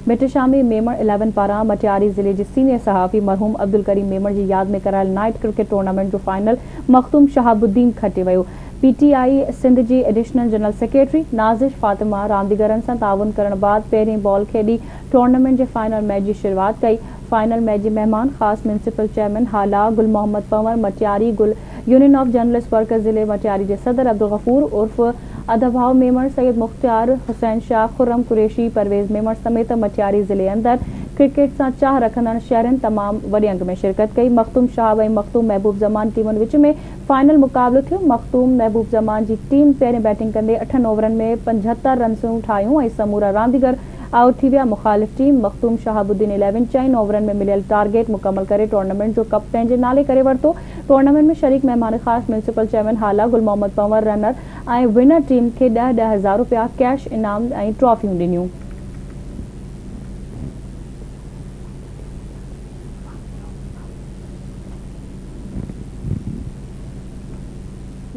मिट शामी मेमण 11 पारां मटियारी ज़िले जे सीनियर सहाफ़ी मरहूम अब्दुल करीम मेमण जी याद में करायल नाइट क्रिकेट टूर्नामेंट जो फाइनल मखदूम शहाबुद्दीन खटे वियो। पीटीआई सिंध जी एडिशनल जनरल सेक्रेटरी नाज़िश फातिमा रांदीगरनि सां ताउन करण बाद पहिरीं बॉल खेॾी टूर्नामेंट जे फाइनल मैच जी शुरुआत कई। फाइनल मैच जे मेहमान ख़ास म्यूनिसिपल चेयरमैन हाला गुल मोहम्मद पंवर मटियारी गुल यूनियन ऑफ जर्नलिस्ट वर्कर ज़िले मटियारी जे सदर अब्दुल गफूर उर्फ अदभाव मेमण सैयद मुख्तार हुसैन शाह खुर्रम कुरैशी परवेज़ मेमण समेत मटियारी ज़िले अंदर क्रिकेट से चाह रखंदड़ शहरनि तमाम वॾे अंग में शिरकत कई। मखदूम शहाब ऐं मखदूम महबूब ज़मान टीमुनि विच में फाइनल मुक़ाबलो थियो। मखदूम महबूब ज़मान जी टीम पहिरें बैटिंग कंदे 8 ओवरनि में 75 रन्सूं ठाहियूं ऐं समूरा रांदीगर आउट थी विया। मुखालिफ़ टीम मखदूम शहाबुद्दीन 11 4 ओवरनि में मिलियल टारगेट मुकम्मल करे टूर्नामेंट जो कप पंहिंजे नाले करे वरितो। टूर्नामेंट में शरीक मेहमान ख़ास म्यूनिसिपल चेयरमैन हाला गुल मोहम्मद पंवर रनर ऐं विनर टीम खे 10,000 रुपया कैश इनाम ऐं ट्रॉफियूं ॾिनियूं।